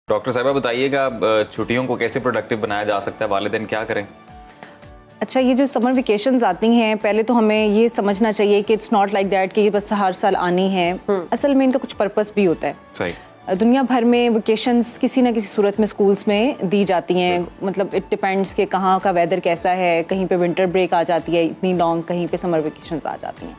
Doctor साहिबा बताइएगा, छुट्टियों को कैसे प्रोडक्टिव बनाया जा सकता है, वालिदैन क्या करें? अच्छा, ये जो समर वेकेशंस आती हैं, पहले तो हमें ये समझना चाहिए कि इट्स नॉट लाइक दैट कि ये बस हर साल आनी है। असल में इनका कुछ पर्पस भी होता है। सही। दुनिया भर में वेकेशंस किसी ना किसी सूरत में स्कूल्स में दी जाती हैं। मतलब इट डिपेंड्स कि कहाँ का वेदर कैसा है। कहीं पे विंटर ब्रेक आ जाती है इतनी लॉन्ग, कहीं पे समर वेकेशंस आ जाती हैं।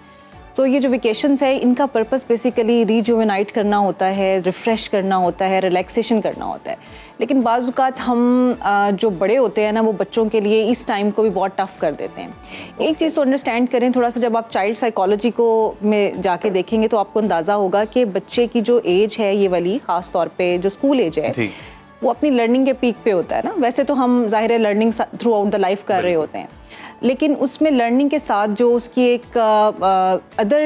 तो ये जो वेकेशंस है, इनका पर्पस बेसिकली रिजुवेनाइट करना होता है, रिफ़्रेश करना होता है, रिलैक्सेशन करना होता है। लेकिन बाज़ औक़ात हम जो बड़े होते हैं ना, वो बच्चों के लिए इस टाइम को भी बहुत टफ़ कर देते हैं। एक चीज़ तो अंडरस्टैंड करें थोड़ा सा, जब आप चाइल्ड साइकोलॉजी को में जाके देखेंगे तो आपको अंदाज़ा होगा कि बच्चे की जो एज है ये वाली, ख़ास तौर पे जो स्कूल एज है, वो अपनी लर्निंग के पीक पे होता है ना। वैसे तो हम ज़ाहिर है learning through out the life कर रहे होते हैं, लेकिन उसमें लर्निंग के साथ जो उसकी एक अदर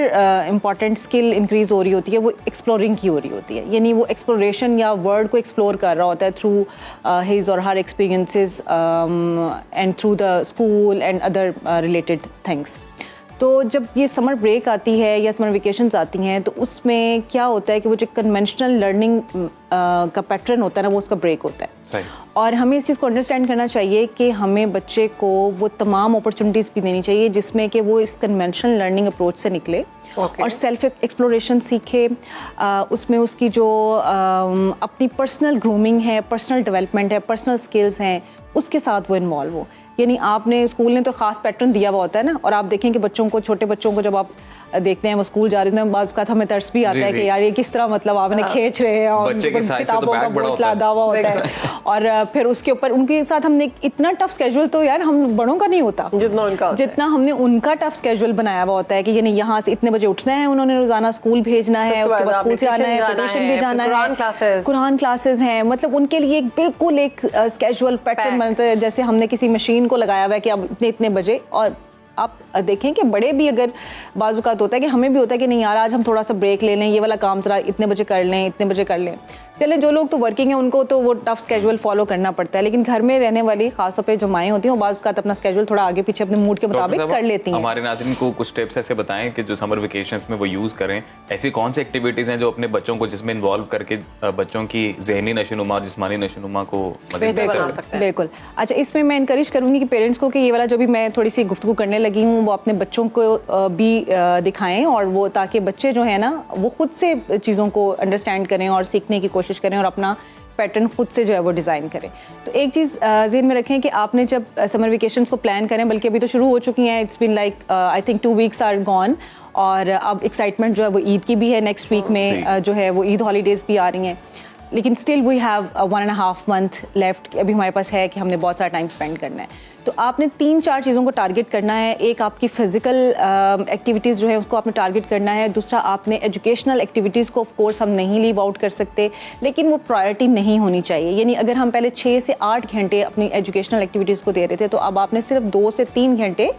इम्पॉर्टेंट स्किल इंक्रीज़ हो रही होती है, वो एक्सप्लोरिंग की हो रही होती है। यानी वो एक्सप्लोरेशन या वर्ल्ड को एक्सप्लोर कर रहा होता है थ्रू हिज और her experiences and through the school and other related things. तो जब ये समर ब्रेक आती है या समर वेकेशंस आती हैं, तो उसमें क्या होता है कि वो जो कन्वेंशनल लर्निंग का पैटर्न होता है ना, वो उसका ब्रेक होता है। सही। और हमें इस चीज़ को अंडरस्टैंड करना चाहिए कि हमें बच्चे को वो तमाम अपॉर्चुनिटीज़ भी देनी चाहिए जिसमें कि वो इस कन्वेंशनल लर्निंग अप्रोच से निकले और सेल्फ एक्सप्लोरेशन सीखे। उसमें उसकी जो अपनी पर्सनल ग्रूमिंग है, पर्सनल डेवलपमेंट है, पर्सनल स्किल्स हैं, उसके साथ वो इन्वॉल्व हो। यानी आपने स्कूल ने तो ख़ास पैटर्न दिया हुआ होता है ना, और आप देखें कि बच्चों को, छोटे बच्चों को जब आप देखते हैं वो स्कूल जा रहे हैं, बाज़ का हमें तरस भी आता है कि यार ये किस तरह, मतलब आपने खींच रहे हैं और किताबों का बोझ लादा हुआ होता है। और फिर उसके ऊपर उनके साथ हमने इतना टफ स्केड्यूल, तो यार हम बड़ों का नहीं होता जितना हमने उनका टफ स्केड्यूल बनाया हुआ होता है कि यानी यहाँ से इतने बजे उठना है, उन्होंने रोजाना स्कूल भेजना है, उसके बाद स्कूल से आना है, ट्यूशन भी जाना है, कुरान क्लासेस हैं। मतलब उनके लिए बिल्कुल एक स्केड्यूल पैटर्न बनता है, जैसे हमने किसी मशीन को लगाया हुआ है कि अब इतने इतने बजे। और आप देखें कि बड़े भी अगर बाज़-औक़ात होता है कि हमें भी होता है कि नहीं यार आज हम थोड़ा सा ब्रेक ले लें, ये वाला काम जरा इतने बजे कर लें, इतने बजे कर लें। चले, जो लोग तो वर्किंग है उनको तो वो टफ स्केड्यूल फॉलो करना पड़ता है, लेकिन घर में रहने वाली खासतौर पे जो माएँ होती हैं वो बाज़-औक़ात अपना स्केड्यूल थोड़ा आगे पीछे अपने मूड के मुताबिक कर लेती हैं। हमारे नाज़रीन को कुछ टिप्स ऐसे बताएं कि जो समर वेकेशंस में वो यूज़ करें। ऐसी कौन सी एक्टिविटीज़ हैं जो अपने बच्चों को जिसमें इन्वॉल्व करके बच्चों की ज़हनी नशोनुमा, जिस्मानी नशोनुमा को मज़ीद बेहतर बना सकते हैं? बिल्कुल। अच्छा, इसमें मैं इनकरेज करूँगी कि पेरेंट्स को कि ये वाला जो भी मैं थोड़ी सी गुफ्तगू करने लगी हूँ वो अपने बच्चों को भी दिखाएं, और वो ताकि बच्चे जो है ना वो खुद से चीज़ों को अंडरस्टैंड करें और सीखने की कोशिश करें और अपना पैटर्न खुद से जो है वो डिज़ाइन करें। तो एक चीज़ ज़हन में रखें कि आपने जब समर वेकेशंस को प्लान करें, बल्कि अभी तो शुरू हो चुकी हैं, it's been like I think 2 weeks are gone, और अब एक्साइटमेंट जो है वो ईद की भी है, नेक्स्ट वीक में जो है वो ईद हॉलीडेज़ भी आ रही हैं, लेकिन still we have 1.5 month left अभी हमारे पास है कि हमने बहुत सारा टाइम स्पेंड करना है। तो आपने 3-4 चीज़ों को टारगेट करना है। एक आपकी फिजिकल एक्टिविटीज़ जो है उसको आपने टारगेट करना है। दूसरा, आपने एजुकेशनल एक्टिविटीज़ को ऑफ कोर्स हम नहीं लीव आउट कर सकते, लेकिन वो प्रायोरिटी नहीं होनी चाहिए। यानी अगर हम पहले 6 से 8 घंटे अपनी एजुकेशनल एक्टिविटीज़ को दे रहे थे, तो अब आपने सिर्फ 2 से 3 घंटे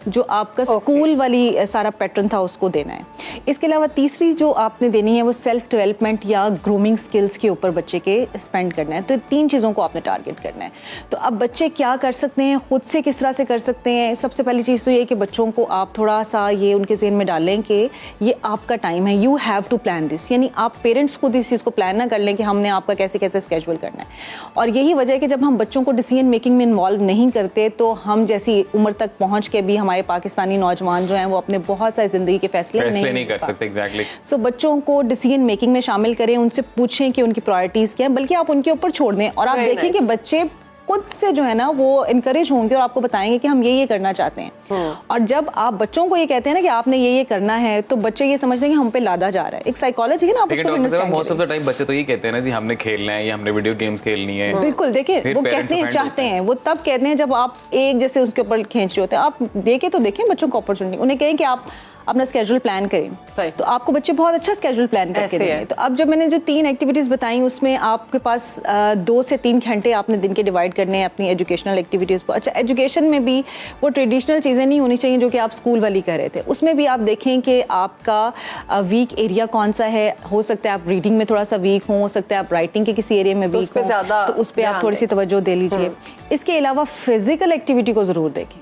जो आपका स्कूल वाली सारा पैटर्न था उसको देना है। इसके अलावा तीसरी जो आपने देनी है वो सेल्फ डेवलपमेंट या ग्रूमिंग स्किल्स के ऊपर बच्चे के स्पेंड करना है। तो 3 चीज़ों को आपने टारगेट करना है। तो अब बच्चे क्या कर सकते हैं, खुद से किस तरह से कर सकते हैं? सबसे पहली चीज़ तो ये कि बच्चों को आप थोड़ा सा ये उनके ज़हन में डालें कि ये आपका टाइम है, you have to plan this. यानी आप पेरेंट्स खुद इस चीज़ को प्लान ना कर लें कि हमने आपका कैसे कैसे स्केड्यूल करना है। और यही वजह है कि जब हम बच्चों को डिसीजन मेकिंग में इन्वॉल्व नहीं करते, तो हम जैसी उम्र तक पहुँच के भी हमारे पाकिस्तानी नौजवान जो हैं वो अपने बहुत सारे ज़िंदगी के फैसले नहीं कर सकते। एग्जैक्टली। सो बच्चों को डिसीजन मेकिंग में शामिल करें, उनसे पूछें कि उनकी प्रायोरिटीज़ क्या है, बल्कि आप उनके ऊपर छोड़ दें और आप देखें कि बच्चे खुद से जो है ना वो इनकरेज होंगे और आपको बताएंगे कि हम ये करना चाहते हैं। और जब आप बच्चों को ये कहते हैं ना कि आपने ये करना है, तो बच्चे ये समझते हैं कि हम पे लादा जा रहा है। एक साइकोलॉजी है ना, आप उसको understand most of the time बच्चे तो ये कहते हैं ना जी हमने खेलना है या हमने वीडियो गेम्स खेलनी है। बिल्कुल, देखिए वो कहते हैं, चाहते हैं, वो तब कहते हैं जब आप एक जैसे उसके ऊपर खींच रहे होते हैं। आप देखें तो देखें बच्चों को अपॉर्चुनिटी, उन्हें कहें कि आप अपना स्केड्यूल प्लान करें, तो आपको बच्चे बहुत अच्छा स्केड्यूल प्लान करके देंगे। तो अब जब मैंने जो 3 एक्टिविटीज़ बताई उसमें आपके पास 2 से 3 घंटे आपने दिन के डिवाइड करने हैं अपनी एजुकेशनल एक्टिविटीज़ को। अच्छा, एजुकेशन में भी वो ट्रेडिशनल चीज़ें नहीं होनी चाहिए जो कि आप स्कूल वाली कर रहे थे। उसमें भी आप देखें कि आपका वीक एरिया कौन सा है। हो सकता है आप रीडिंग में थोड़ा सा वीक हो सकता है आप राइटिंग के किसी एरिया में वीक हो, तो उस पर आप थोड़ी सी तवज्जो दे लीजिए। इसके अलावा फिजिकल एक्टिविटी को ज़रूर देखें।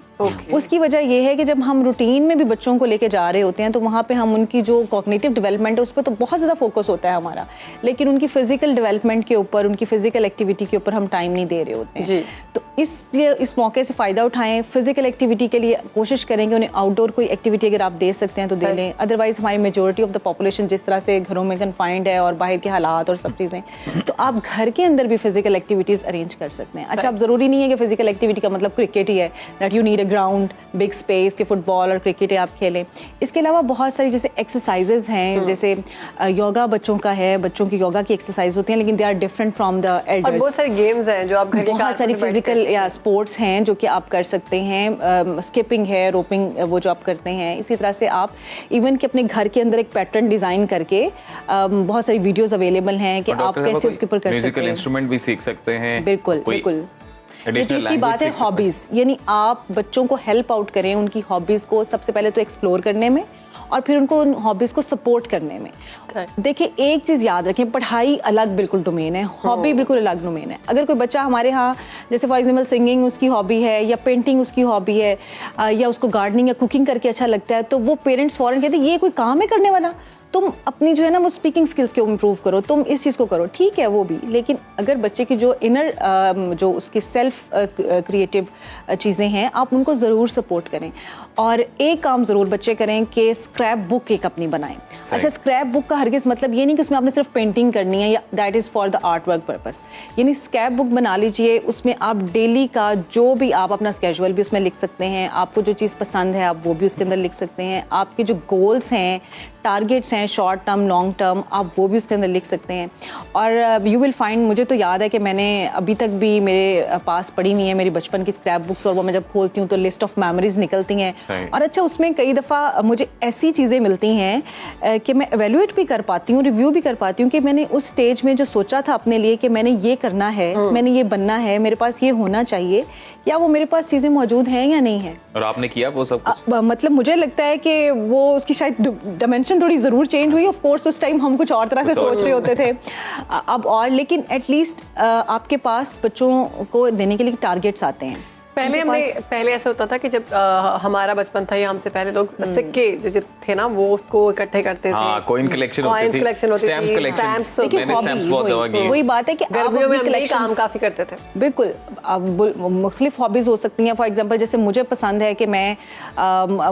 उसकी वजह ये है कि जब हम रूटीन में भी बच्चों को लेके जा रहे होते हैं तो वहाँ पे हम उनकी जो कॉग्निटिव डेवलपमेंट है उस पर तो बहुत ज़्यादा फोकस होता है हमारा, लेकिन उनकी फिजिकल डेवलपमेंट के ऊपर, उनकी फिजिकल एक्टिविटी के ऊपर हम टाइम नहीं दे रहे होते हैं। तो इसलिए इस मौके से फ़ायदा उठाएं, फिजिकल एक्टिविटी के लिए कोशिश करेंगे, उन्हें आउटडोर कोई एक्टिविटी अगर आप दे सकते हैं तो दे लें। अदरवाइज हमारी मेजोरिटी ऑफ द पॉपुलेशन जिस तरह से घरों में कन्फाइंड है और बाहर के हालात और सब चीज़ें, तो आप घर के अंदर भी फिजिकल एक्टिविटीज़ अरेंज कर सकते हैं। अच्छा, अब ज़रूरी नहीं है कि फिजिकल एक्टिविटी का मतलब क्रिकेट ही है, that you need a ground, big space के फुटबॉल और क्रिकेट आप खेलें। इसके अलावा बहुत सारी जैसे एक्सरसाइजेज हैं, जैसे योगा बच्चों का है, बच्चों की योगा की एक्सरसाइज होती हैं, लेकिन they are different from the elders. बहुत सारे गेम्स हैं जो आप घर के बहुत सारी फिजिकल या स्पोर्ट्स हैं जो कि आप कर सकते हैं, स्किपिंग है, रोपिंग, वो जो आप करते हैं। इसी तरह से आप इवन कि अपने घर के अंदर एक पैटर्न डिजाइन करके बहुत सारी वीडियोस अवेलेबल हैं कि आप कैसे उसके ऊपर कर सकते हैं। म्यूजिकल इंस्ट्रूमेंट भी सीख सकते हैं। बिल्कुल बिल्कुल। तीसरी बात है हॉबीज, यानी आप बच्चों को हेल्प आउट करें उनकी हॉबीज को सबसे पहले तो एक्सप्लोर करने में और फिर उनको उन हॉबीज को सपोर्ट करने में। देखिए एक चीज़ याद रखें, पढ़ाई अलग बिल्कुल डोमेन है, हॉबी बिल्कुल अलग डोमेन है। अगर कोई बच्चा हमारे यहाँ जैसे फॉर एग्जांपल सिंगिंग उसकी हॉबी है या पेंटिंग उसकी हॉबी है या उसको गार्डनिंग या कुकिंग करके अच्छा लगता है, तो वो पेरेंट्स फौरन कहते हैं ये कोई काम है करने वाला, तुम अपनी जो है ना वो स्पीकिंग स्किल्स को इम्प्रूव करो, तुम इस चीज़ को करो। ठीक है वो भी, लेकिन अगर बच्चे की जो इनर जो उसकी सेल्फ क्रिएटिव चीज़ें हैं आप उनको ज़रूर सपोर्ट करें। और एक काम ज़रूर बच्चे करें कि स्क्रैप बुक एक अपनी बनाएं। अच्छा, स्क्रैप बुक का हरगिज़ मतलब ये नहीं कि उसमें आपने सिर्फ पेंटिंग करनी है या that is for the art work purpose. यानी स्क्रैप बुक बना लीजिए, उसमें आप डेली का जो भी आप अपना स्केजुअल भी उसमें लिख सकते हैं, आपको जो चीज़ पसंद है आप वो भी उसके अंदर लिख सकते हैं, आपके जो गोल्स हैं, टारगेट्स हैं, शॉर्ट टर्म लॉन्ग टर्म, आप वो भी उसके अंदर लिख सकते हैं। और यू विल फाइंड, मुझे तो याद है कि मैंने अभी तक भी मेरे पास पड़ी हुई है मेरी बचपन की स्क्रैप बुक्स, और वो मैं जब खोलती हूँ तो लिस्ट ऑफ मेमोरीज निकलती हैं। और अच्छा, उसमें कई दफ़ा मुझे ऐसी चीज़ें मिलती हैं कि मैं एवेल्यूएट भी कर पाती हूँ, रिव्यू भी कर पाती हूँ कि मैंने उस स्टेज में जो सोचा था अपने लिए कि मैंने ये करना है, मैंने ये बनना है, मेरे पास ये होना चाहिए, या वो मेरे पास चीज़ें मौजूद हैं या नहीं है, और आपने किया वो सब कुछ। मतलब मुझे लगता है कि वो उसकी शायद डायमेंशन थोड़ी ज़रूर चेंज हुई। ऑफ कोर्स उस टाइम हम कुछ और तरह से सोच रहे होते थे अब, और लेकिन एटलीस्ट आपके पास बच्चों को देने के लिए टारगेट्स आते हैं। पहले ऐसा होता था कि जब हमारा बचपन था या हमसे पहले लोग सिक्के जो थे ना वो उसको इकट्ठे करते थे, कॉइन कलेक्शन होती थी, स्टैम्प कलेक्शन, मैंने स्टैम्प्स बहुत जमा किए। वही बात है कि गर्मियों में हम काम काफी करते थे। बिल्कुल, अब मुख्तलिफ हॉबीज हो सकती हैं। फॉर एग्जांपल जैसे मुझे पसंद है कि मैं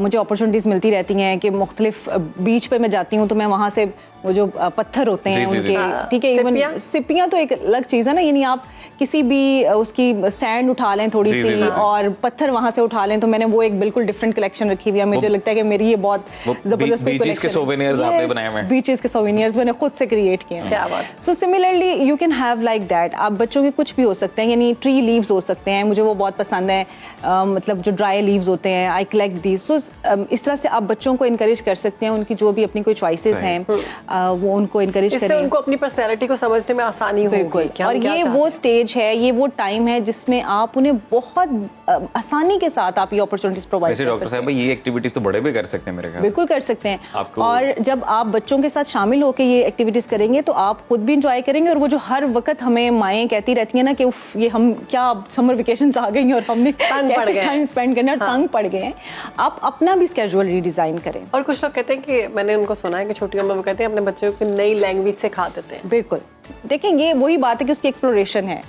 मुझे अपॉर्चुनिटीज मिलती रहती हैं कि मुख्तलिफ बीच पे मैं जाती हूँ तो मैं वहाँ से वो जो पत्थर होते हैं उनके, ठीक है, इवन सिपियाँ तो एक अलग चीज़ है ना, यानी आप किसी भी उसकी सैंड उठा लें थोड़ी सी और पत्थर वहां से उठा लें, तो मैंने वो एक बिल्कुल डिफरेंट कलेक्शन रखी हुई है। मुझे लगता है कि मेरी ये बहुत जबरदस्त बीचेस के सोवेनियर्स आपने बनाए हुए हैं। बीचेस के सोवेनियर्स मैंने खुद से क्रिएट किए हैं। क्या बात। So similarly you can have like that. आप बच्चों के कुछ भी हो सकते हैं, यानी ट्री लीव्स हो सकते हैं, मुझे वो बहुत पसंद है, मतलब जो ड्राई लीव्स होते हैं, आई कलेक्ट दीज। सो इस तरह से आप बच्चों को इनकरेज कर सकते हैं, उनकी जो भी अपनी कोई चॉइसेस हैं वो उनको इनकरेज करें, उनको अपनी पर्सनैलिटी को समझने में आसानी होगी। बिल्कुल, और ये वो स्टेज है, ये वो टाइम है जिसमें आप उन्हें बहुत आसानी के साथ आप ये अपॉर्चुनिटीज प्रोवाइड कर सकते हैं। डॉक्टर साहब, ये एक्टिविटीज तो बड़े भी कर सकते हैं मेरे ख्याल से। बिल्कुल कर सकते हैं, और जब आप बच्चों के साथ शामिल होकर ये एक्टिविटीज करेंगे तो आप खुद भी इंजॉय करेंगे, और वो जो हर वक्त हमें माएँ कहती रहती हैं ना कि उफ ये हम क्या समर वेकेशंस आ गई हैं और हमने कैसे टाइम स्पेंड करना, तंग पड़ गए हैं, आप अपना भी स्केड्यूल रीडिजाइन करें। और कुछ लोग कहते हैं कि मैंने उनको सुना है कि छोटी उम्र में कहते हैं अपने बच्चों को नई लैंग्वेज सिखा देते हैं। बिल्कुल, देखें ये वही बात है कि उसकी एक्सप्लोरेशन है,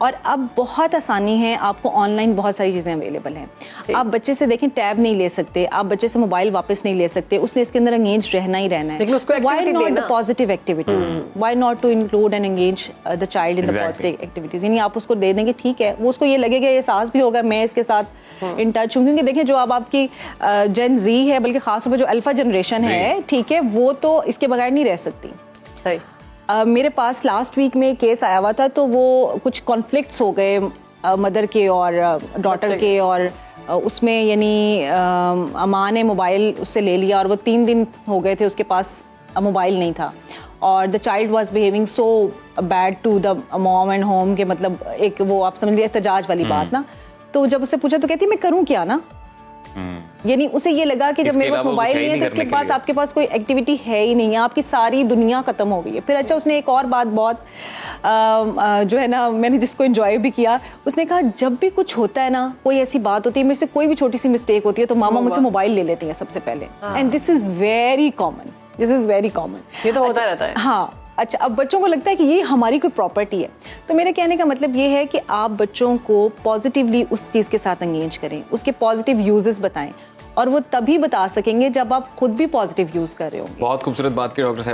और अब बहुत आसानी है, आपको ऑनलाइन बहुत सारी चीज़ें अवेलेबल हैं। आप बच्चे से देखें टैब नहीं ले सकते, आप बच्चे से मोबाइल वापस नहीं ले सकते, उसने इसके अंदर एंगेज रहना ही रहना है। Why not the positive activities, why not to include and engage the child in the positive activities. यानी आप उसको दे देंगे, ठीक है, वो उसको ये लगेगा, ये एहसास भी होगा मैं इसके साथ इन टच हूँ, क्योंकि देखें जो अब आपकी जेन जी है, बल्कि खासतौर पर जो अल्फा जनरेशन है, ठीक है, वो तो इसके बगैर नहीं रह सकती। सही। मेरे पास लास्ट वीक में केस आया हुआ था, तो वो कुछ कॉन्फ्लिक्ट्स हो गए मदर के और डॉटर के, और उसमें यानी माँ ने मोबाइल उससे ले लिया और वो 3 दिन हो गए थे उसके पास मोबाइल नहीं था, और the child was behaving so bad to the mom and home के, मतलब एक वो आप समझ लीजिए एहतजाज वाली बात ना। तो जब उससे पूछा तो कहती मैं करूँ क्या ना, यानी उसे ये लगा कि जब इसके मेरे पास अलावा कुछ मोबाइल है ही नहीं है तो नहीं इसके करने के पास लिए। आपके पास कोई एक्टिविटी है ही नहीं है, आपकी सारी दुनिया खत्म हो गई है। फिर अच्छा उसने एक और बात बहुत जो है ना, मैंने जिसको एंजॉय भी किया, उसने कहा जब भी कुछ होता है ना, कोई ऐसी बात होती है, मेरे से कोई भी छोटी सी मिस्टेक होती है तो मामा मुझसे मोबाइल ले लेती हैं सबसे पहले। And this is very common, this is very common. ये तो होता रहता है। हाँ, अच्छा, अब बच्चों को लगता है कि ये हमारी कोई प्रॉपर्टी है। तो मेरे कहने का मतलब ये है कि आप बच्चों को पॉजिटिवली उस चीज़ के साथ एंगेज करें, उसके पॉजिटिव यूजेस बताएं, और वो तभी बता सकेंगे जब आप खुद भी पॉजिटिव यूज़ कर रहे होंगे। बहुत खूबसूरत बात की डॉक्टर साहब।